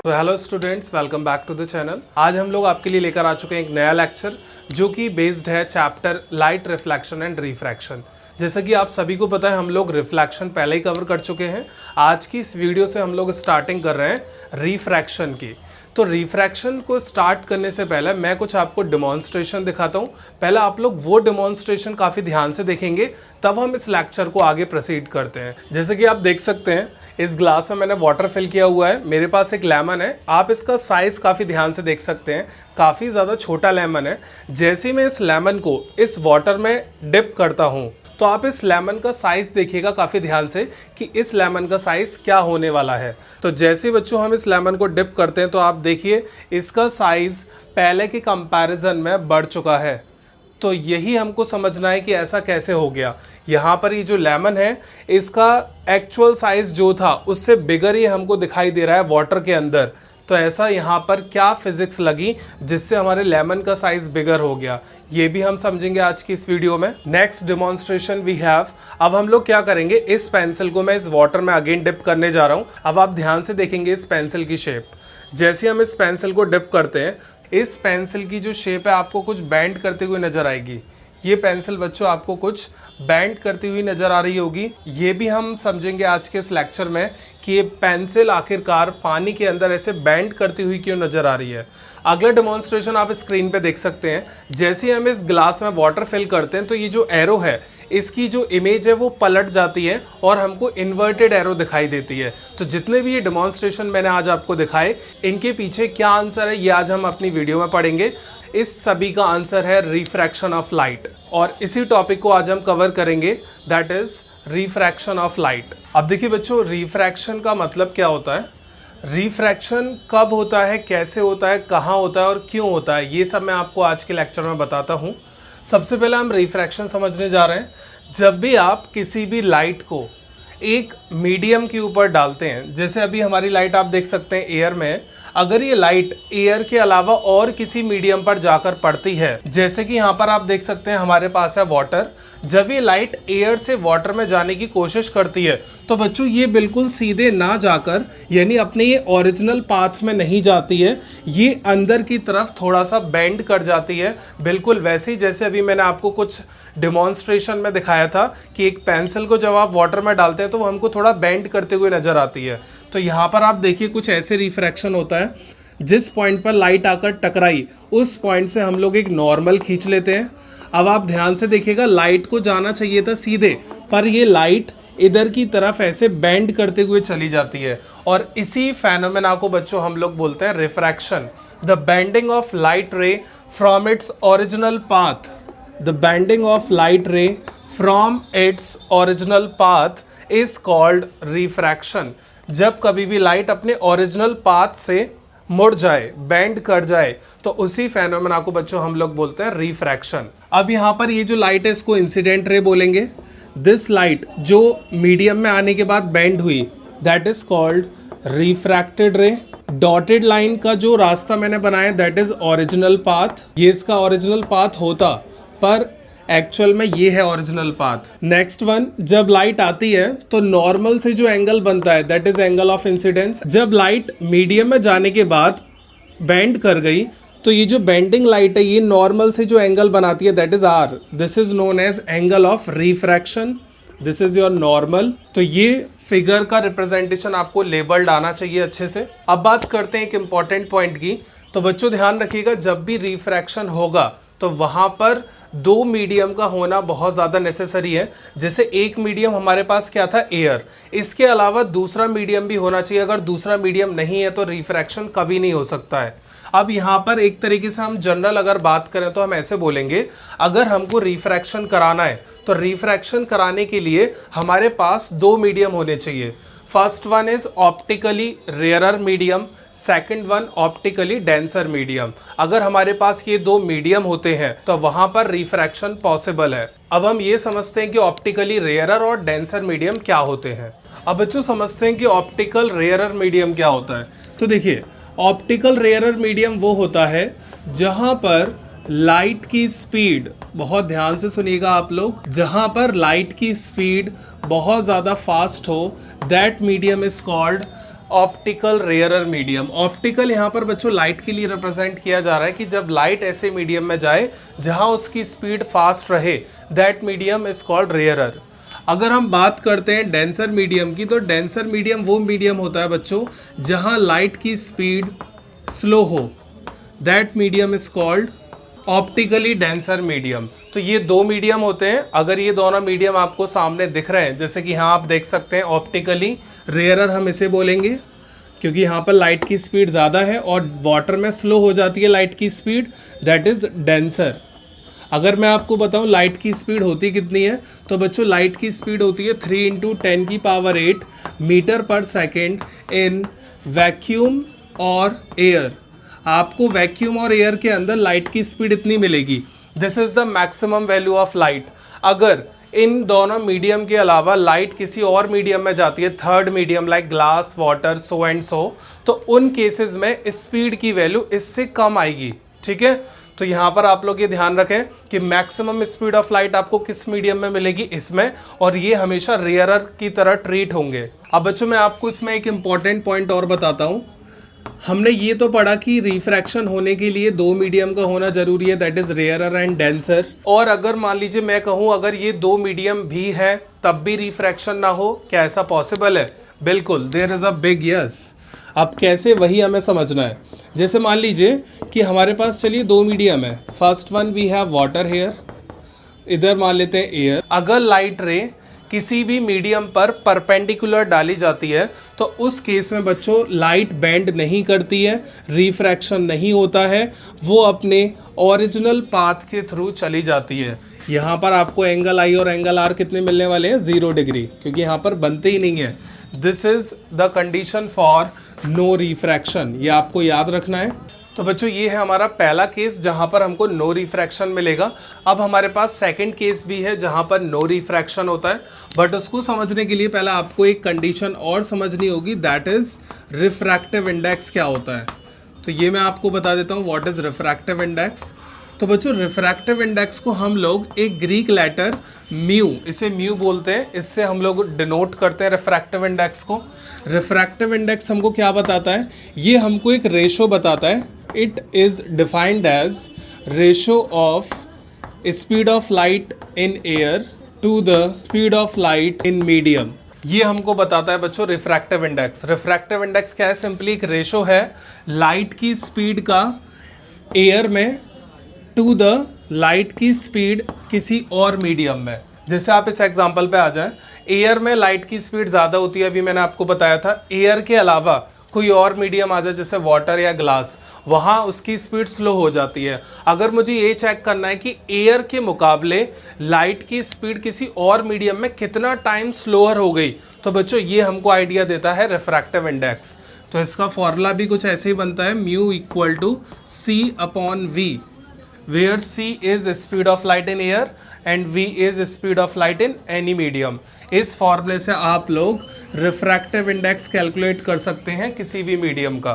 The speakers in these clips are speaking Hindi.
तो hello students, welcome back to the channel. आज हम लोग आपके लिए लेकर आ चुके हैं एक नया लेक्चर जो कि बेस्ड है chapter light reflection and refraction. जैसा कि आप सभी को पता है, हम लोग रिफ्लेक्शन पहले ही कवर कर चुके हैं। आज की इस वीडियो से हम लोग स्टार्टिंग कर रहे हैं रिफ्रैक्शन की। तो रिफ्रैक्शन को स्टार्ट करने से पहले मैं कुछ आपको डिमॉन्स्ट्रेशन दिखाता हूँ। पहले आप लोग वो डिमॉन्स्ट्रेशन काफ़ी ध्यान से देखेंगे, तब हम इस लेक्चर को आगे प्रोसीड करते हैं। जैसे कि आप देख सकते हैं, इस ग्लास में मैंने वाटर फिल किया हुआ है। मेरे पास एक लेमन है, आप इसका साइज़ काफ़ी ध्यान से देख सकते हैं, काफ़ी ज़्यादा छोटा लेमन है। जैसे ही मैं इस लेमन को इस वाटर में डिप करता हूँ, तो आप इस लेमन का साइज़ देखिएगा काफ़ी ध्यान से कि इस लेमन का साइज़ क्या होने वाला है। तो जैसे ही बच्चों हम इस लेमन को डिप करते हैं, तो आप देखिए इसका साइज़ पहले के कंपैरिजन में बढ़ चुका है। तो यही हमको समझना है कि ऐसा कैसे हो गया। यहाँ पर ये जो लेमन है, इसका एक्चुअल साइज़ जो था उससे बिगर ही हमको दिखाई दे रहा है वाटर के अंदर। तो ऐसा यहाँ पर क्या फिजिक्स लगी जिससे हमारे लेमन का साइज बिगर हो गया, ये भी हम समझेंगे आज की इस वीडियो में। Next demonstration we have. अब हम लोग क्या करेंगे, इस पेंसिल को मैं इस वाटर में अगेन डिप करने जा रहा हूँ। अब आप ध्यान से देखेंगे इस पेंसिल की शेप। जैसे हम इस पेंसिल को डिप करते हैं, इस पेंसिल की जो शेप है आपको कुछ बेंड करते हुए नजर आएगी। ये पेंसिल बच्चों आपको कुछ बेंड करती हुई नज़र आ रही होगी। ये भी हम समझेंगे आज के इस लेक्चर में कि ये पेंसिल आखिरकार पानी के अंदर ऐसे बेंड करती हुई क्यों नज़र आ रही है। अगला डेमोन्स्ट्रेशन आप स्क्रीन पे देख सकते हैं। जैसे ही हम इस ग्लास में वाटर फिल करते हैं, तो ये जो एरो है, इसकी जो इमेज है वो पलट जाती है और हमको इन्वर्टेड एरो दिखाई देती है। तो जितने भी ये डेमोन्स्ट्रेशन मैंने आज आपको दिखाए, इनके पीछे क्या आंसर है ये आज हम अपनी वीडियो में पढ़ेंगे। इस सभी का आंसर है रिफ्रैक्शन ऑफ लाइट, और इसी टॉपिक को आज हम कवर करेंगे, that is refraction of light. अब देखिए बच्चों, रिफ्रैक्शन का मतलब क्या होता है, रिफ्रैक्शन कब होता है, कैसे होता है, कहाँ होता है और क्यों होता है, ये सब मैं आपको आज के लेक्चर में बताता हूँ। सबसे पहले हम रिफ्रैक्शन समझने जा रहे हैं। जब भी आप किसी भी लाइट को एक मीडियम के ऊपर डालते हैं, जैसे अभी हमारी लाइट आप देख सकते हैं एयर में, अगर ये लाइट एयर के अलावा और किसी मीडियम पर जाकर पड़ती है, जैसे कि यहाँ पर आप देख सकते हैं हमारे पास है वाटर। जब ये लाइट एयर से वाटर में जाने की कोशिश करती है, तो बच्चों ये बिल्कुल सीधे ना जाकर, यानी अपने ये ओरिजिनल पाथ में नहीं जाती है, ये अंदर की तरफ थोड़ा सा बेंड कर जाती है। बिल्कुल वैसे ही जैसे अभी मैंने आपको कुछ डिमॉन्स्ट्रेशन में दिखाया था कि एक पेंसिल को जब आप वाटर में डालते हैं तो वो हमको थोड़ा बेंड करते हुए नजर आती है। तो यहाँ पर आप देखिए कुछ ऐसे रिफ्रैक्शन होता है। जिस पॉइंट पर लाइट आकर टकराई, उस पॉइंट से हम लोग एक नॉर्मल खींच लेते हैं। अब आप ध्यान से देखिएगा, लाइट को जाना चाहिए था सीधे, पर ये लाइट इधर की तरफ ऐसे बेंड करते हुए चली जाती है, और इसी फेनोमेना को बच्चों हम लोग बोलते हैं refraction. The bending of light रे from its original path, the bending of light रे from its original path is called refraction. जब कभी भी लाइट अपने ओरिजिनल पाथ से मुड़ जाए, बेंड कर जाए, तो उसी फेनोमेना को बच्चों हम लोग बोलते हैं रिफ्रैक्शन। अब यहाँ पर ये जो लाइट है, इसको इंसिडेंट रे बोलेंगे। दिस लाइट जो मीडियम में आने के बाद बेंड हुई, दैट इज कॉल्ड रिफ्रैक्टेड रे। डॉटेड लाइन का जो रास्ता मैंने बनाया, दैट इज ओरिजिनल पाथ। ये इसका ओरिजिनल पाथ होता, पर एक्चुअल में ये है ओरिजिनल पाथ। नेक्स्ट वन, जब लाइट आती है तो नॉर्मल से जो एंगल बनता है, that is angle of incidence. जब लाइट मीडियम में जाने के बाद बेंड कर गई, तो ये जो बेंडिंग लाइट है, ये नॉर्मल से जो एंगल बनाती है, that is R. This is known as angle of refraction. This is your normal. तो ये फिगर का रिप्रेजेंटेशन आपको लेबल्ड आना चाहिए अच्छे से। अब बात करते हैं एक इंपॉर्टेंट पॉइंट की। तो बच्चों ध्यान रखिएगा, जब भी रिफ्रैक्शन होगा तो वहां पर दो मीडियम का होना बहुत ज़्यादा नेसेसरी है। जैसे एक मीडियम हमारे पास क्या था, एयर, इसके अलावा दूसरा मीडियम भी होना चाहिए। अगर दूसरा मीडियम नहीं है तो रिफ्रैक्शन कभी नहीं हो सकता है। अब यहाँ पर एक तरीके से हम जनरल अगर बात करें तो हम ऐसे बोलेंगे, अगर हमको रिफ्रैक्शन कराना है तो रिफ्रैक्शन कराने के लिए हमारे पास दो मीडियम होने चाहिए। First one is optically rarer medium, second one optically denser medium. अगर हमारे पास ये दो मीडियम होते हैं तो वहां पर रिफ्रैक्शन पॉसिबल है। अब हम ये समझते हैं कि ऑप्टिकली रेयरर और डेंसर मीडियम क्या होते हैं। अब बच्चों समझते हैं कि ऑप्टिकल रेयरर मीडियम क्या होता है। तो देखिए, ऑप्टिकल रेयरर मीडियम वो होता है जहां पर लाइट की स्पीड, बहुत ध्यान से सुनिएगा आप लोग, जहां पर लाइट की स्पीड बहुत ज़्यादा फास्ट हो, that medium is called optical rarer medium. Optical यहाँ पर बच्चों लाइट के लिए रिप्रेजेंट किया जा रहा है कि जब लाइट ऐसे मीडियम में जाए जहाँ उसकी स्पीड फास्ट रहे, that medium is called rarer. अगर हम बात करते हैं डेंसर मीडियम की, तो डेंसर मीडियम वो मीडियम होता है बच्चों जहाँ लाइट की स्पीड स्लो हो, that medium is called optically denser medium. तो ये दो मीडियम होते हैं। अगर ये दोनों मीडियम आपको सामने दिख रहे हैं, जैसे कि यहाँ आप देख सकते हैं ऑप्टिकली रेयरर हम इसे बोलेंगे क्योंकि यहाँ पर लाइट की स्पीड ज़्यादा है और वाटर में स्लो हो जाती है लाइट की स्पीड, दैट इज़ डेंसर। अगर मैं आपको बताऊँ लाइट की स्पीड होती कितनी है, तो बच्चों लाइट की स्पीड होती है 3 × 10⁸ मीटर पर सेकेंड इन वैक्यूम और एयर। आपको वैक्यूम और एयर के अंदर लाइट की स्पीड इतनी मिलेगी। This is the maximum value of light. अगर इन दोनों मीडियम के अलावा लाइट किसी और मीडियम में जाती है, third medium like glass, water, so and so, तो उन केसेस में स्पीड की वैल्यू इससे कम आएगी। ठीक है, तो यहाँ पर आप लोग ये ध्यान रखें कि मैक्सिमम स्पीड ऑफ लाइट आपको किस मीडियम में मिलेगी, इसमें, और ये हमेशा रेयरर की तरह ट्रीट होंगे। अब बच्चों मैं आपको इसमें एक इंपॉर्टेंट पॉइंट और बताता हूँ। हमने ये तो पढ़ा कि रिफ्रैक्शन होने के लिए दो मीडियम का होना जरूरी है, that is rarer and denser. और अगर मान लीजिए मैं कहूँ अगर ये दो मीडियम भी है तब भी रिफ्रैक्शन ना हो, क्या ऐसा पॉसिबल है? बिल्कुल, there is a big yes. अब कैसे, वही हमें समझना है। जैसे मान लीजिए कि हमारे पास चलिए दो मीडियम है, first one we have water here, इधर मान लेते हैं एयर। अगर लाइट रे किसी भी मीडियम पर परपेंडिकुलर डाली जाती है तो उस केस में बच्चों लाइट बेंड नहीं करती है, रिफ्रैक्शन नहीं होता है, वो अपने ओरिजिनल पाथ के थ्रू चली जाती है। यहाँ पर आपको एंगल आई और एंगल आर कितने मिलने वाले हैं? 0 डिग्री, क्योंकि यहाँ पर बनते ही नहीं है। This is the condition for no refraction, ये आपको याद रखना है। तो बच्चों ये है हमारा पहला केस जहां पर हमको नो रिफ्रैक्शन मिलेगा। अब हमारे पास सेकंड केस भी है जहां पर नो रिफ्रैक्शन होता है, बट उसको समझने के लिए पहले आपको एक कंडीशन और समझनी होगी, दैट इज रिफ्रैक्टिव इंडेक्स क्या होता है। तो ये मैं आपको बता देता हूँ व्हाट इज रिफ्रैक्टिव इंडेक्स। तो बच्चों रिफ्रैक्टिव इंडेक्स को हम लोग एक ग्रीक लेटर म्यू, इसे म्यू बोलते हैं, इससे हम लोग डिनोट करते हैं रिफ्रैक्टिव इंडेक्स को। रिफ्रैक्टिव इंडेक्स हमको क्या बताता है? ये हमको एक रेशो बताता है। It is defined as ratio of speed of light in air to the speed of light in medium. ये हमको बताता है बच्चों रिफ्रैक्टिव इंडेक्स। रिफ्रैक्टिव इंडेक्स क्या है? सिंपली एक रेशो है लाइट की स्पीड का एयर में टू द लाइट की स्पीड किसी और मीडियम में। जैसे आप इस एग्जांपल पे आ जाएं, एयर में लाइट की स्पीड ज़्यादा होती है, अभी मैंने आपको बताया था। एयर के अलावा कोई और मीडियम आ जाए जैसे वाटर या ग्लास, वहाँ उसकी स्पीड स्लो हो जाती है। अगर मुझे ये चेक करना है कि एयर के मुकाबले लाइट की स्पीड किसी और मीडियम में कितना टाइम स्लोअर हो गई, तो बच्चों ये हमको आइडिया देता है रिफ्रैक्टिव इंडेक्स। तो इसका फॉर्मूला भी कुछ ऐसे ही बनता है, mu equal to C/V, where C is speed of light in air and V is speed of light in any medium। इस फॉर्मूले से आप लोग रिफ्रैक्टिव इंडेक्स कैलकुलेट कर सकते हैं किसी भी मीडियम का।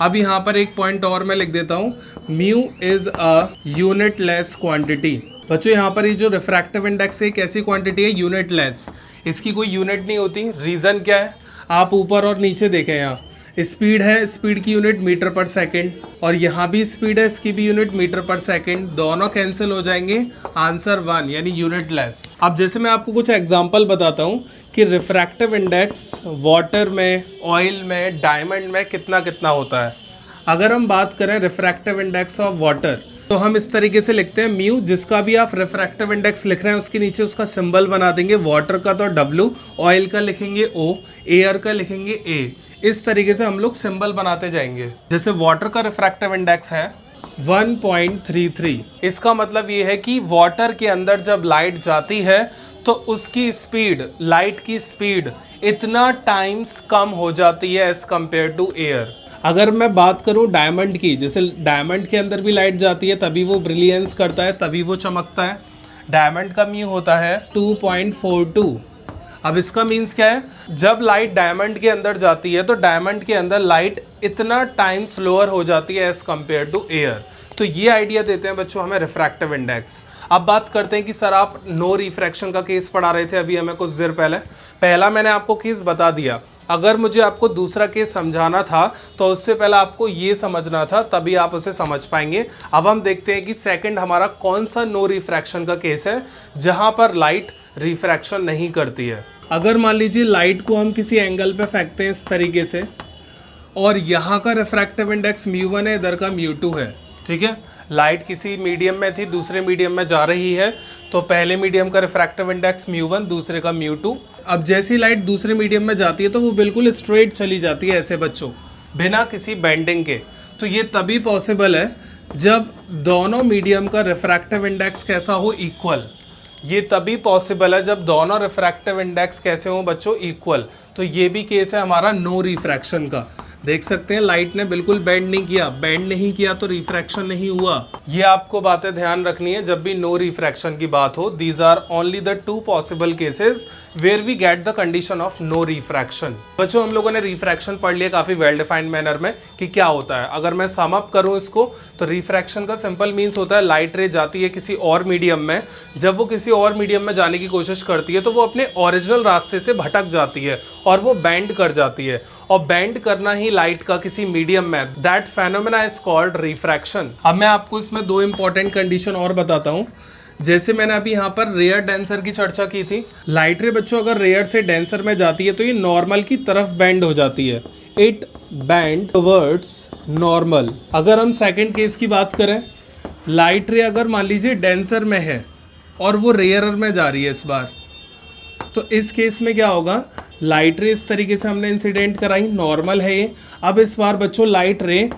अब यहाँ पर एक पॉइंट और मैं लिख देता हूँ, mu is a unit less quantity. बच्चों यहाँ पर ये जो रिफ्रैक्टिव इंडेक्स है एक ऐसी क्वांटिटी है यूनिट लेस, इसकी कोई यूनिट नहीं होती। रीज़न क्या है? आप ऊपर और नीचे देखें, यहाँ स्पीड है, स्पीड की यूनिट मीटर पर सेकेंड, और यहाँ भी स्पीड है, इसकी भी यूनिट मीटर पर सेकेंड, दोनों कैंसिल हो जाएंगे, आंसर 1 यानी यूनिट लेस। अब जैसे मैं आपको कुछ एग्जांपल बताता हूँ कि रिफ्रैक्टिव इंडेक्स वाटर में, ऑयल में, डायमंड में कितना कितना होता है। अगर हम बात करें रिफ्रैक्टिव इंडेक्स ऑफ वाटर, तो हम इस तरीके से लिखते हैं म्यू, जिसका भी आप रिफ्रैक्टिव इंडेक्स लिख रहे हैं उसके नीचे उसका सिंबल बना देंगे। वाटर का तो W, ऑयल का लिखेंगे O, एयर का लिखेंगे A। इस तरीके से हम लोग सिंबल बनाते जाएंगे। जैसे वाटर का रिफ्रैक्टिव इंडेक्स है 1.33, इसका मतलब ये है कि वाटर के अंदर जब लाइट जाती है तो उसकी स्पीड, लाइट की स्पीड इतना टाइम्स कम हो जाती है एज कंपेयर टू एयर। अगर मैं बात करूं डायमंड की, जैसे डायमंड के अंदर भी लाइट जाती है तभी वो ब्रिलियंस करता है, तभी वो चमकता है। डायमंड का म्यू होता है 2.42। अब इसका मीन्स क्या है? जब लाइट डायमंड के अंदर जाती है तो डायमंड के अंदर लाइट इतना टाइम स्लोअर हो जाती है एज कंपेयर टू एयर। तो ये आइडिया देते हैं बच्चों हमें रिफ्रैक्टिव इंडेक्स। अब बात करते हैं कि सर आप नो रिफ्रैक्शन का केस पढ़ा रहे थे अभी हमें कुछ देर पहले। पहला मैंने आपको केस बता दिया अगर मुझे आपको दूसरा केस समझाना था तो उससे पहले आपको ये समझना था, तभी आप उसे समझ पाएंगे। अब हम देखते हैं कि सेकंड हमारा कौन सा नो रिफ्रैक्शन का केस है जहां पर लाइट रिफ्रैक्शन नहीं करती है। अगर मान लीजिए लाइट को हम किसी एंगल पे फेंकते हैं इस तरीके से, और यहाँ का रिफ्रैक्टिव इंडेक्स μ1 है, इधर का μ2 है, ठीक है। लाइट किसी मीडियम में थी, दूसरे मीडियम में जा रही है, तो पहले मीडियम का रिफ्रैक्टिव इंडेक्स μ1, दूसरे का μ2। अब जैसी लाइट दूसरे मीडियम में जाती है तो वो बिल्कुल स्ट्रेट चली जाती है ऐसे बच्चों, बिना किसी बेंडिंग के। तो ये तभी पॉसिबल है जब दोनों मीडियम का रिफ्रैक्टिव इंडेक्स कैसा हो, इक्वल। ये तभी पॉसिबल है जब दोनों रिफ्रैक्टिव इंडेक्स कैसे हो बच्चों, इक्वल। तो ये भी केस है हमारा नो रिफ्रैक्शन का। देख सकते हैं लाइट ने बिल्कुल बेंड नहीं किया, बेंड नहीं किया तो रिफ्रैक्शन नहीं हुआ। ये आपको बातें ध्यान रखनी है जब भी नो रिफ्रैक्शन की बात हो। These are only the 2 possible cases where we get the condition of no refraction. बच्चों हम लोगों ने रिफ्रैक्शन पढ़ लिया काफी वेल डिफाइंड मैनर में कि क्या होता है। अगर मैं सम अप करूं इसको तो रिफ्रैक्शन का सिंपल मीन्स होता है लाइट रे जाती है किसी और मीडियम में, जब वो किसी और मीडियम में जाने की कोशिश करती है तो वो अपने ओरिजिनल रास्ते से भटक जाती है और वो बेंड कर जाती है, और बेंड करना ही लाइट का किसी मीडियम में, that phenomena is called refraction. अब मैं आपको इसमें 2 इंपॉर्टेंट कंडीशन और बताता हूं। जैसे मैंने अभी यहाँ पर रेयर डेंसर की चर्चा की थी, लाइट रे बच्चों अगर रेयर से डेंसर में जाती है तो ये नॉर्मल की तरफ बेंड हो जाती है, इट बेंड टुवर्ड्स नॉर्मल। अगर हम सेकंड केस की बात करें, लाइट रे अगर मान लीजिए डेंसर में है और वो रेयरर में जा रही है इस बार, तो इस केस में क्या होगा, लाइट रे इस तरीके से हमने इंसिडेंट कराई, नॉर्मल है ये। अब इस बार बच्चों लाइट रे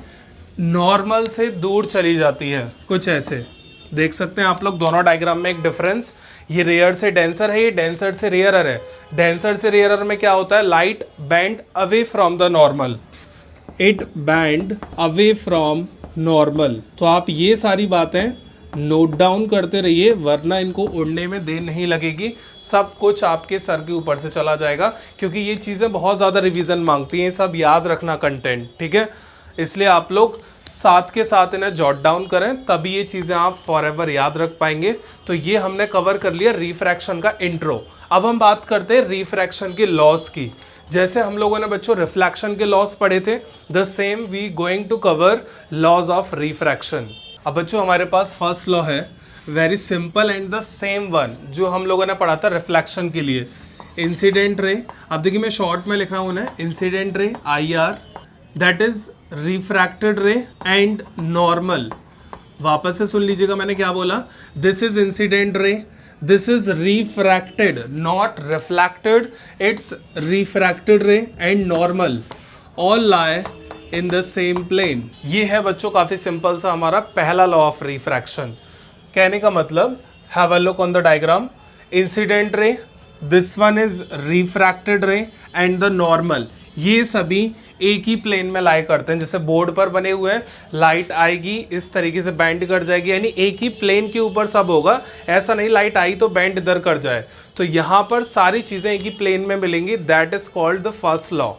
नॉर्मल से दूर चली जाती है, कुछ ऐसे देख सकते हैं आप लोग दोनों डायग्राम में एक डिफरेंस। ये रेयर से डेंसर है, ये डेंसर से रेयरर है। डेंसर से रेयरर में क्या होता है, light band away from the normal, it band away from normal. तो आप ये सारी बातें नोट डाउन करते रहिए, वरना इनको उड़ने में देर नहीं लगेगी, सब कुछ आपके सर के ऊपर से चला जाएगा, क्योंकि ये चीज़ें बहुत ज़्यादा रिवीजन मांगती हैं, सब याद रखना कंटेंट, ठीक है। इसलिए आप लोग साथ के साथ इन्हें जॉट डाउन करें, तभी ये चीज़ें आप फॉरएवर याद रख पाएंगे। तो ये हमने कवर कर लिया रिफ्रैक्शन का इंट्रो। अब हम बात करते हैं रिफ्रैक्शन के लॉस की। जैसे हम लोगों ने बच्चों रिफ्लेक्शन के लॉस पढ़े थे, the same we going to cover laws of refraction. अब बच्चों हमारे पास फर्स्ट लॉ है, very simple and the same one जो हम लोगों ने पढ़ा था रिफ्लेक्शन के लिए, इंसिडेंट रे। अब देखिए मैं शॉर्ट में लिख रहा हूँ ना, incident ray IR, that is refracted ray and normal. वापस से सुन लीजिएगा मैंने क्या बोला, this is incident ray, this is refracted not reflected, it's refracted ray and normal all lie in the same plane. ये है बच्चों काफी सिंपल सा हमारा पहला लॉ ऑफ रिफ्रैक्शन। कहने का मतलब, have a look on the diagram, incident ray, this one is refracted ray and the normal, ये सभी एक ही प्लेन में लाई करते हैं। जैसे बोर्ड पर बने हुए हैं, लाइट आएगी इस तरीके से बैंड कर जाएगी, यानी एक ही प्लेन के ऊपर सब होगा। ऐसा नहीं लाइट आई तो बैंड इधर कर जाए, तो यहाँ पर सारी चीजें एक ही प्लेन में मिलेंगी, that is called the first law.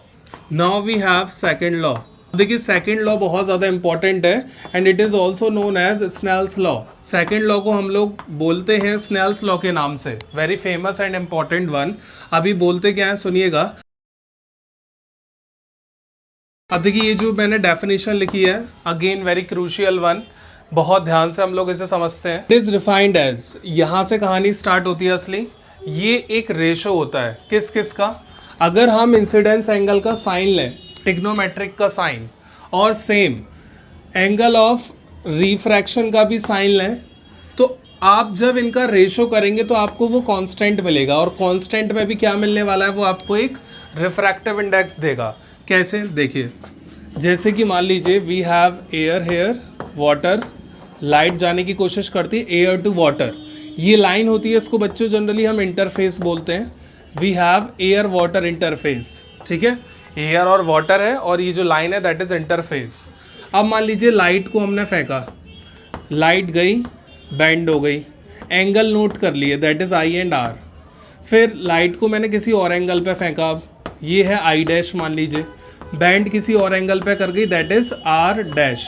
Now we have second law. देखिए सेकेंड लॉ बहुत ज़्यादा इंपॉर्टेंट है and it is also known as Snell's law. Second law को हम लोग बोलते हैं स्नेल्स लॉ के नाम से, very famous and important one. अभी बोलते क्या है सुनिएगा। अब देखिए ये जो मैंने डेफिनेशन लिखी है, अगेन वेरी क्रूशियल वन, बहुत ध्यान से हम लोग इसे समझते हैं। इट इज रिफाइंड एज, यहाँ से कहानी स्टार्ट होती है असली। ये एक रेशो होता है किस किस का, अगर हम इंसिडेंस एंगल का साइन लें, ट्रिग्नोमेट्रिक का साइन, और सेम एंगल ऑफ रिफ्रैक्शन का भी साइन लें, तो आप जब इनका रेशो करेंगे तो आपको वो कांस्टेंट मिलेगा, और कांस्टेंट में भी क्या मिलने वाला है, वो आपको एक रिफ्रैक्टिव इंडेक्स देगा। कैसे देखिए, जैसे कि मान लीजिए we have air here, water, light जाने की कोशिश करती है एयर टू वाटर, ये लाइन होती है, इसको बच्चों जनरली हम इंटरफेस बोलते हैं। We have air water interface, ठीक है, एयर और वाटर है और ये जो लाइन है दैट इज इंटरफेस। अब मान लीजिए लाइट को हमने फेंका, लाइट गई, बैंड हो गई, एंगल नोट कर लिए that is I and R। फिर लाइट को मैंने किसी और एंगल पे फेंका, ये है I डैश मान लीजिए, बैंड किसी और एंगल पे कर गई that is R dash.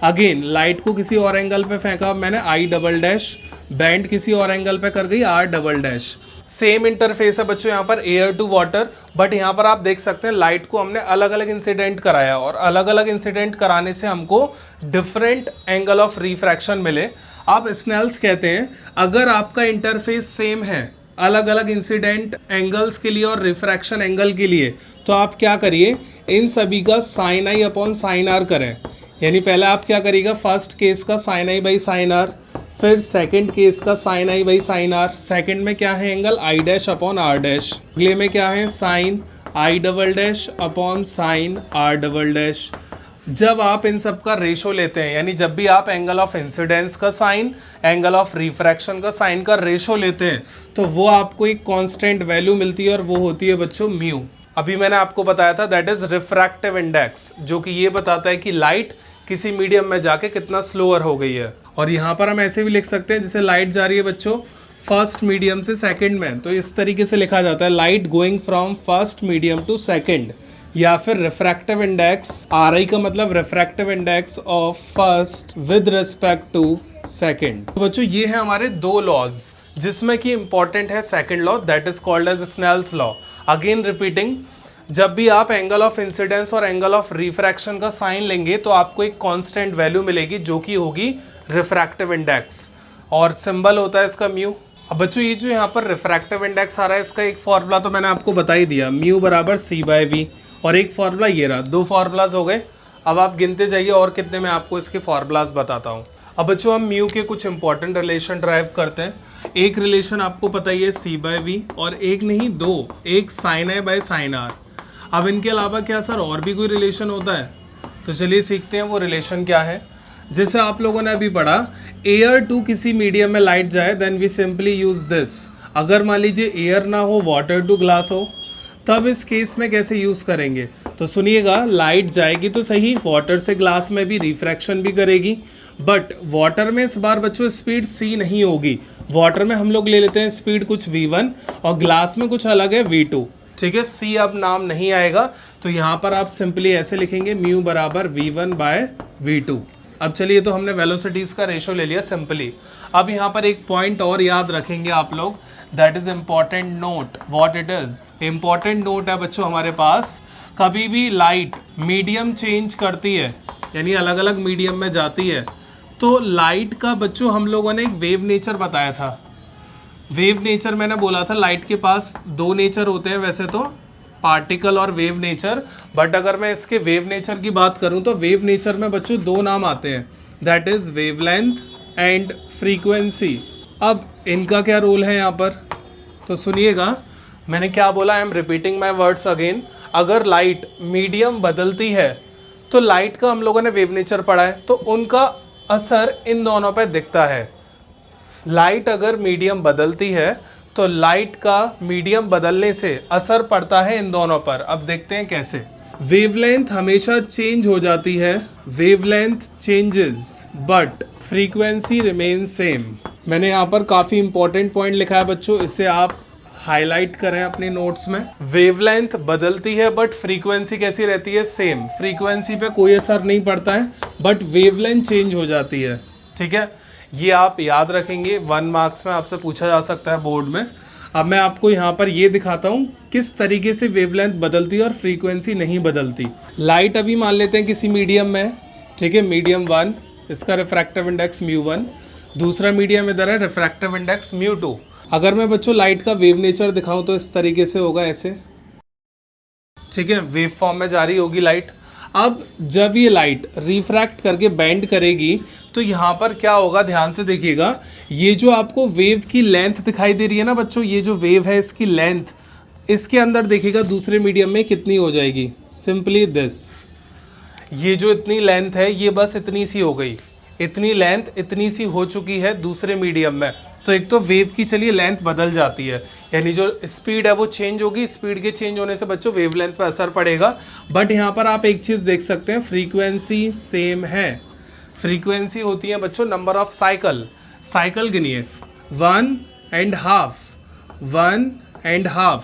Again light को किसी और एंगल पे फेंका मैंने I डबल डैश, बैंड किसी और एंगल पे कर गई R double dash. Same interface है बच्चों यहाँ पर एयर टू वाटर, बट यहाँ पर आप देख सकते हैं लाइट को हमने अलग अलग इंसिडेंट कराया और अलग अलग इंसिडेंट कराने से हमको डिफरेंट एंगल ऑफ रिफ्रैक्शन मिले। आप स्नेल्स कहते हैं अगर आपका इंटरफेस सेम है अलग अलग इंसिडेंट एंगल्स के लिए और रिफ्रैक्शन एंगल के लिए, तो आप क्या करिए, इन सभी का sine I upon sine R करें। यानी पहले आप क्या करिएगा, फर्स्ट केस का sine I by sine R, फिर सेकंड केस का sine I by sine R. Second में क्या है angle I dash upon R dash, अगले में क्या है sine I double dash upon sine R double dash. जब आप इन सब का रेशो लेते हैं, यानी जब भी आप एंगल ऑफ इंसिडेंस का साइन, एंगल ऑफ रिफ्रैक्शन का साइन का रेशो लेते हैं, तो वो आपको एक कांस्टेंट वैल्यू मिलती है और वो होती है बच्चों म्यू। अभी मैंने आपको बताया था दैट इज रिफ्रैक्टिव इंडेक्स, जो कि ये बताता है कि लाइट किसी मीडियम में जाके कितना स्लोअर हो गई है। और यहाँ पर हम ऐसे भी लिख सकते हैं जैसे लाइट जा रही है बच्चों फर्स्ट मीडियम से सेकंड में, तो इस तरीके से लिखा जाता है light going from first medium to second, या फिर रिफ्रैक्टिव इंडेक्स, आर आई का मतलब refractive index of first with respect to second. तो बच्चों ये है हमारे दो लॉज, जिसमें कि इंपॉर्टेंट है second law that is called as Snell's law. Again repeating, जब भी आप एंगल ऑफ इंसिडेंस और एंगल ऑफ रिफ्रैक्शन का साइन लेंगे तो आपको एक कांस्टेंट वैल्यू मिलेगी जो कि होगी रिफ्रैक्टिव इंडेक्स, और सिंबल होता है इसका म्यू। अब बच्चों ये जो यहाँ पर रिफ्रैक्टिव इंडेक्स आ रहा है इसका एक फॉर्मूला तो मैंने आपको बता ही दिया, म्यू बराबर सी बाय वी, और एक फार्मूला ये रहा, दो फार्मूलाज हो गए। अब आप गिनते जाइए और कितने मैं आपको इसके फार्मूलाज बताता हूँ। अब बच्चों हम म्यू के कुछ इंपॉर्टेंट रिलेशन ड्राइव करते हैं। एक रिलेशन आपको पता ही है सी बाय वी, और एक नहीं दो, एक sine I by sine R. अब इनके अलावा क्या सर और भी कोई रिलेशन होता है? तो चलिए सीखते हैं वो रिलेशन क्या है। जैसे आप लोगों ने अभी पढ़ा, एयर टू किसी मीडियम में लाइट जाए then we simply use this. अगर मान लीजिए एयर ना हो, वाटर टू ग्लास हो, तब इस केस में कैसे यूज़ करेंगे? तो सुनिएगा, लाइट जाएगी तो सही, वाटर से ग्लास में भी रिफ्रैक्शन भी करेगी, बट वाटर में इस बार बच्चों स्पीड c नहीं होगी। वाटर में हम लोग ले लेते हैं स्पीड कुछ v1 और ग्लास में कुछ अलग है v2, ठीक है। c अब नाम नहीं आएगा, तो यहाँ पर आप सिंपली ऐसे लिखेंगे म्यू बराबर v1 बाय v2। अब चलिए, तो हमने वेलोसिटीज़ का रेशो ले लिया सिंपली। अब यहाँ पर एक पॉइंट और याद रखेंगे आप लोग, that is important note. What it is important note है बच्चों हमारे पास, कभी भी लाइट मीडियम चेंज करती है, यानी अलग अलग मीडियम में जाती है, तो लाइट का बच्चों हम लोगों ने एक वेव नेचर बताया था। वेव नेचर मैंने बोला था लाइट के पास दो नेचर होते हैं वैसे तो, पार्टिकल और वेव नेचर, बट अगर मैं इसके वेव नेचर की बात करूं तो वेव नेचर में बच्चों दो नाम आते हैं, that is wavelength and frequency. अब इनका क्या रोल है यहाँ पर? तो सुनिएगा, मैंने क्या बोला, I am repeating my words again. अगर लाइट मीडियम बदलती है तो लाइट का हम लोगों ने वेव नेचर पढ़ा है, तो उनका असर इन दोनों पे दिखता है। लाइट अगर मीडियम बदलती है तो लाइट का मीडियम बदलने से असर पड़ता है इन दोनों पर। अब देखते हैं कैसे। वेवलेंथ हमेशा चेंज हो जाती है, wavelength changes but frequency remain same. मैंने यहाँ पर काफ़ी इंपॉर्टेंट पॉइंट लिखा है बच्चों, इसे आप हाईलाइट करें अपने नोट्स में। वेवलेंथ बदलती है बट फ्रीक्वेंसी कैसी रहती है? सेम। फ्रीक्वेंसी पे कोई असर नहीं पड़ता है बट वेवलेंथ चेंज हो जाती है, ठीक है। ये आप याद रखेंगे, 1 मार्क्स में आपसे पूछा जा सकता है बोर्ड में। अब मैं आपको यहाँ पर ये दिखाता हूँ किस तरीके से वेवलेंथ बदलती है और फ्रीक्वेंसी नहीं बदलती। लाइट अभी मान लेते हैं किसी मीडियम में, ठीक है, मीडियम 1, इसका रिफ्रैक्टिव इंडेक्स μ1, दूसरा मीडियम इधर है, रिफ्रैक्टिव इंडेक्स μ2। अगर मैं बच्चों लाइट का वेव नेचर दिखाऊं तो इस तरीके से होगा, ऐसे, ठीक है, वेव फॉर्म में जा रही होगी लाइट। अब जब ये लाइट रिफ्रैक्ट करके बेंड करेगी तो यहाँ पर क्या होगा, ध्यान से देखिएगा। ये जो आपको वेव की लेंथ दिखाई दे रही है ना बच्चों, ये जो वेव है इसकी लेंथ, इसके अंदर देखिएगा दूसरे मीडियम में कितनी हो जाएगी, सिंपली दिस। ये जो इतनी लेंथ है ये बस इतनी सी हो गई, इतनी लेंथ इतनी सी हो चुकी है दूसरे मीडियम में। तो एक तो वेव की चलिए लेंथ बदल जाती है, यानी जो स्पीड है वो चेंज होगी, स्पीड के चेंज होने से बच्चों वेवलेंथ पर असर पड़ेगा। बट यहाँ पर आप एक चीज़ देख सकते हैं, फ्रीक्वेंसी सेम है। फ्रीक्वेंसी होती है बच्चों नंबर ऑफ साइकिल। साइकिल गिनिए, 1.5, 1.5।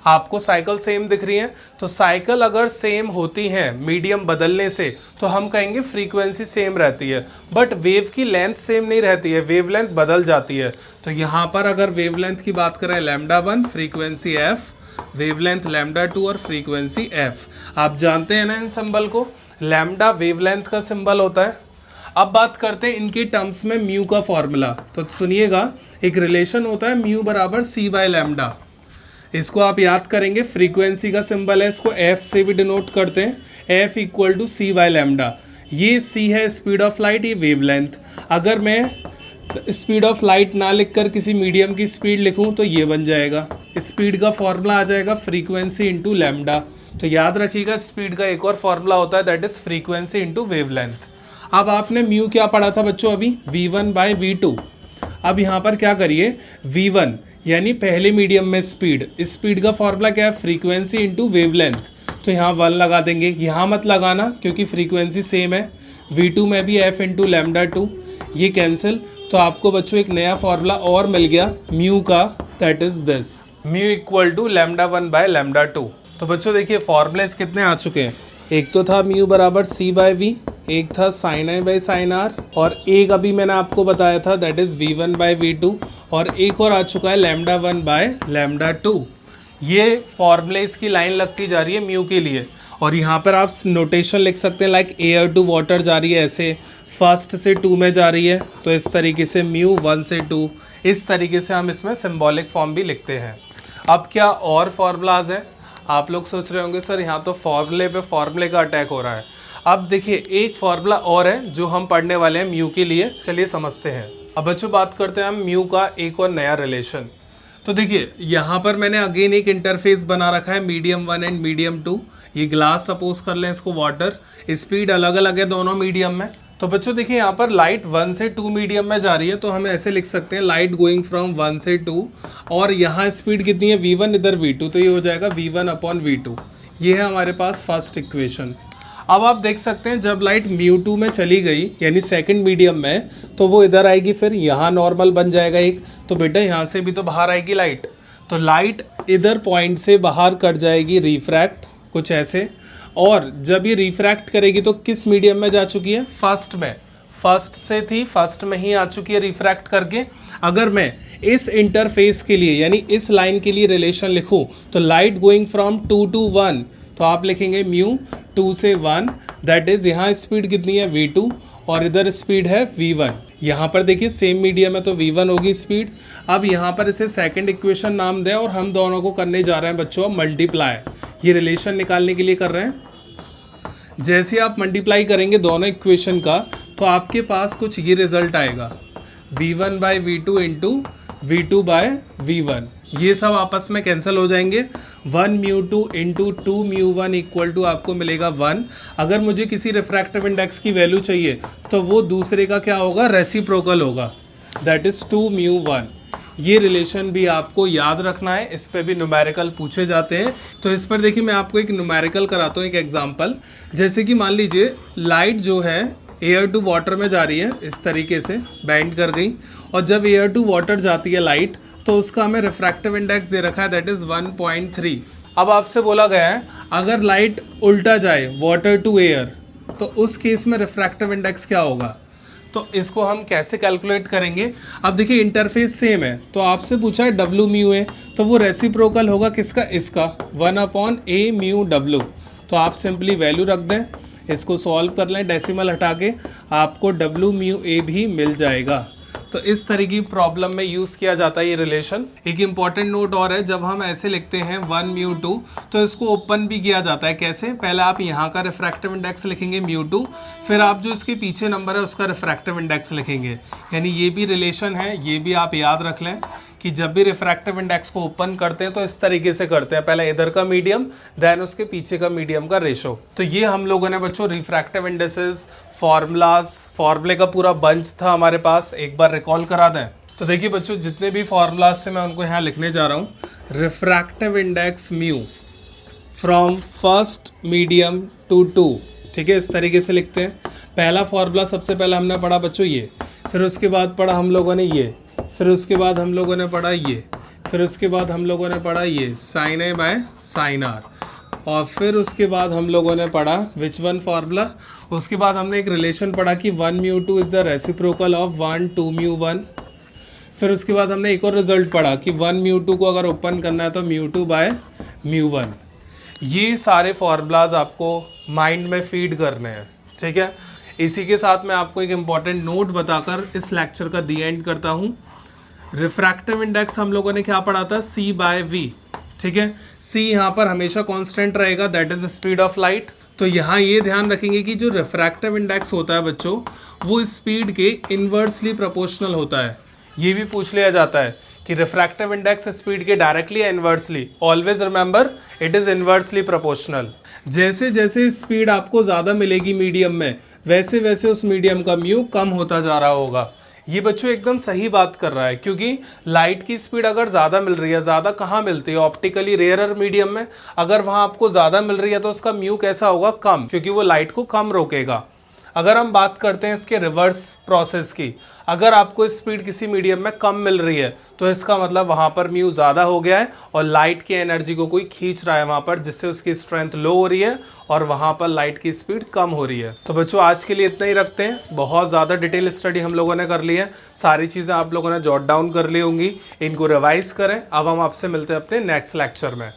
आपको साइकिल सेम दिख रही है, तो साइकिल अगर सेम होती हैं मीडियम बदलने से तो हम कहेंगे फ्रीक्वेंसी सेम रहती है, बट वेव की लेंथ सेम नहीं रहती है, वेव लेंथ बदल जाती है। तो यहाँ पर अगर वेव लेंथ की बात करें λ1 फ्रीक्वेंसी f, वेवलेंथ λ2 और फ्रीक्वेंसी f। आप जानते हैं ना इन सिंबल को, लैम्डा वेवलेंथ का सिंबल होता है। अब बात करते हैं इनके टर्म्स में म्यू का फॉर्मूला। तो सुनिएगा, एक रिलेशन होता है म्यू बराबर c बाय लैम्डा, इसको आप याद करेंगे। फ्रीक्वेंसी का सिंबल है, इसको f से भी डिनोट करते हैं, f equal to c by lambda. ये c है स्पीड ऑफ लाइट, ये वेवलेंथ। अगर मैं स्पीड ऑफ लाइट ना लिखकर किसी मीडियम की स्पीड लिखूं तो ये बन जाएगा, स्पीड का फॉर्मूला आ जाएगा फ्रीक्वेंसी इंटू लैम्डा। तो याद रखिएगा स्पीड का एक और फॉर्मूला होता है, that is frequency into wavelength. अब आपने म्यू क्या पढ़ा था बच्चों अभी, v1 बाय v2। अब यहाँ पर क्या करिए, v1 यानी पहले मीडियम में स्पीड, स्पीड का फॉर्मूला क्या है, फ्रीक्वेंसी इंटू वेवलेंथ। तो यहाँ 1 लगा देंगे, यहाँ मत लगाना क्योंकि फ्रीक्वेंसी सेम है। v2 में भी f इंटू λ2, ये कैंसिल। तो आपको बच्चों एक नया फॉर्मूला और मिल गया म्यू का, that is this, mu equal to λ1 by λ2। तो बच्चों देखिए फॉर्मूलेस कितने आ चुके हैं, एक तो था म्यू बराबर c बाय वी, एक था sine I by sine R, और एक अभी मैंने आपको बताया था that is v1 bye v2, और एक और आ चुका है λ1 बाय λ2। ये फॉर्मूलेस की लाइन लगती जा रही है म्यू के लिए। और यहाँ पर आप नोटेशन लिख सकते हैं लाइक एयर टू वाटर जा रही है, ऐसे फर्स्ट से 2 में जा रही है, तो इस तरीके से म्यू 1 से 2, इस तरीके से हम इसमें सिंबॉलिक फॉर्म भी लिखते हैं। अब क्या और फॉर्मूलाज हैं, आप लोग सोच रहे होंगे सर यहाँ तो फॉर्मूले पे फॉर्मूले का अटैक हो रहा है। अब देखिए एक फॉर्मूला और है जो हम पढ़ने वाले हैं म्यू के लिए, चलिए समझते हैं। अब बच्चों बात करते हैं हम म्यू का एक और नया रिलेशन। तो देखिए यहाँ पर मैंने अगेन एक इंटरफेस बना रखा है मीडियम 1 एंड मीडियम 2। ये ग्लास सपोज कर लें, इसको वाटर, स्पीड अलग अलग है दोनों मीडियम में। तो बच्चों देखिए यहाँ पर लाइट 1 से 2 मीडियम में जा रही है, तो हम ऐसे लिख सकते हैं लाइट गोइंग फ्रॉम 1 से 2, और यहाँ स्पीड कितनी है v1, इधर v2, तो ये हो जाएगा v1 अपॉन v2। ये है हमारे पास फर्स्ट इक्वेशन। अब आप देख सकते हैं जब लाइट μ2 में चली गई यानी सेकंड मीडियम में, तो वो इधर आएगी, फिर यहाँ नॉर्मल बन जाएगा एक, तो बेटा यहाँ से भी तो बाहर आएगी लाइट, तो लाइट इधर पॉइंट से बाहर कट जाएगी, रिफ्रैक्ट कुछ ऐसे। और जब ये रिफ्रैक्ट करेगी तो किस मीडियम में जा चुकी है, फर्स्ट में, फर्स्ट से थी फर्स्ट में ही आ चुकी है रिफ्रैक्ट करके। अगर मैं इस इंटरफेस के लिए यानी इस लाइन के लिए रिलेशन लिखूं तो लाइट गोइंग फ्रॉम 2 to 1, तो आप लिखेंगे म्यू 2 से 1, दैट इज यहाँ स्पीड कितनी है v2 और इधर स्पीड है v1। यहाँ पर देखिए सेम मीडियम है तो v1 होगी स्पीड। अब यहाँ पर इसे सेकंड इक्वेशन नाम दें और हम दोनों को करने जा रहे हैं बच्चों मल्टीप्लाई, ये रिलेशन निकालने के लिए कर रहे हैं। जैसे आप मल्टीप्लाई करेंगे दोनों इक्वेशन का तो आपके पास कुछ ये रिजल्ट आएगा, v1 by v2 into v2 bye v1, ये सब आपस में कैंसिल हो जाएंगे। 1 μ2 इंटू 2 μ1 इक्वल टू आपको मिलेगा 1। अगर मुझे किसी रिफ्रैक्टिव इंडेक्स की वैल्यू चाहिए तो वो दूसरे का क्या होगा, रेसिप्रोकल होगा, दैट इज 2 μ1। ये रिलेशन भी आपको याद रखना है, इस पर भी न्यूमेरिकल पूछे जाते हैं। तो इस पर देखिए मैं आपको एक न्यूमेरिकल कराता हूँ, एक एग्जाम्पल। जैसे कि मान लीजिए लाइट जो है एयर टू वाटर में जा रही है, इस तरीके से बैंड कर गई, और जब एयर टू वाटर जाती है लाइट तो उसका हमें रिफ्रैक्टिव इंडेक्स दे रखा है दैट इज 1.3। अब आपसे बोला गया है अगर लाइट उल्टा जाए वाटर टू एयर तो उस केस में रिफ्रैक्टिव इंडेक्स क्या होगा, तो इसको हम कैसे कैलकुलेट करेंगे। अब देखिए इंटरफेस सेम है तो आपसे पूछा है डब्ल्यू म्यू ए, तो वो रेसिप्रोकल होगा किसका, इसका 1/a म्यू डब्ल्यू। तो आप सिंपली वैल्यू रख दें, इसको सॉल्व कर लें डेसिमल हटा के, आपको डब्ल्यू म्यू ए भी मिल जाएगा। तो इस तरह की प्रॉब्लम में यूज़ किया जाता है ये रिलेशन। एक इंपॉर्टेंट नोट और है, जब हम ऐसे लिखते हैं 1 μ2 तो इसको ओपन भी किया जाता है। कैसे, पहले आप यहाँ का रिफ्रैक्टिव इंडेक्स लिखेंगे μ2, फिर आप जो इसके पीछे नंबर है उसका रिफ्रैक्टिव इंडेक्स लिखेंगे। यानी ये भी रिलेशन है, ये भी आप याद रख लें कि जब भी रिफ्रैक्टिव इंडेक्स को ओपन करते हैं तो इस तरीके से करते हैं, पहले इधर का मीडियम देन उसके पीछे का मीडियम का रेशो। तो ये हम लोगों ने बच्चों रिफ्रैक्टिव इंडेक्सेस, फॉर्मूलाज, फॉर्मूले का पूरा बंच था हमारे पास, एक बार रिकॉल करा दें। तो देखिए बच्चों जितने भी फॉर्मूलाज से मैं उनको यहाँ लिखने जा रहा हूँ। Refractive index mu from first medium to 2, ठीक है, इस तरीके से लिखते हैं। पहला फॉर्मूला सबसे पहले हमने पढ़ा बच्चों ये, फिर उसके बाद पढ़ा हम लोगों ने ये, फिर उसके बाद हम लोगों ने पढ़ा ये, फिर उसके बाद हम लोगों ने पढ़ा ये sine A by sine R, और फिर उसके बाद हम लोगों ने पढ़ा विच वन फार्मूला। उसके बाद हमने एक रिलेशन पढ़ा कि 1 mu 2 is the reciprocal of 1 2 mu 1। फिर उसके बाद हमने एक और रिजल्ट पढ़ा कि 1 म्यू 2 को अगर ओपन करना है तो म्यू 2 बाय म्यू 1। ये सारे फार्मूलाज आपको माइंड में फीड करने हैं, ठीक है। इसी के साथ मैं आपको एक इम्पॉर्टेंट नोट बताकर इस लेक्चर का दी एंड करता हूँ। रिफ्रैक्टिव इंडेक्स हम लोगों ने क्या पढ़ा था, C बाय V, ठीक है। C यहाँ पर हमेशा कांस्टेंट रहेगा, that is speed of light. तो यहाँ ये ध्यान रखेंगे कि जो रिफ्रैक्टिव इंडेक्स होता है बच्चों, वो स्पीड के इनवर्सली प्रोपोर्शनल होता है। ये भी पूछ लिया जाता है कि रिफ्रैक्टिव इंडेक्स स्पीड के डायरेक्टली या inversely. Always remember it is inversely proportional. जैसे जैसे स्पीड आपको ज़्यादा मिलेगी मीडियम में, वैसे वैसे उस मीडियम का म्यू कम होता जा रहा होगा। ये बच्चों एकदम सही बात कर रहा है, क्योंकि लाइट की स्पीड अगर ज़्यादा मिल रही है, ज़्यादा कहाँ मिलती है, ऑप्टिकली रेयरर मीडियम में। अगर वहाँ आपको ज़्यादा मिल रही है तो उसका म्यू कैसा होगा, कम, क्योंकि वो लाइट को कम रोकेगा। अगर हम बात करते हैं इसके रिवर्स प्रोसेस की, अगर आपको स्पीड किसी मीडियम में कम मिल रही है तो इसका मतलब वहाँ पर म्यू ज़्यादा हो गया है और लाइट की एनर्जी को कोई खींच रहा है वहाँ पर, जिससे उसकी स्ट्रेंथ लो हो रही है और वहाँ पर लाइट की स्पीड कम हो रही है। तो बच्चों आज के लिए इतना ही रखते हैं। बहुत ज़्यादा डिटेल स्टडी हम लोगों ने कर ली है, सारी चीज़ें आप लोगों ने जॉट डाउन कर ली होंगी, इनको रिवाइज करें। अब हम आपसे मिलते हैं अपने नेक्स्ट लेक्चर में।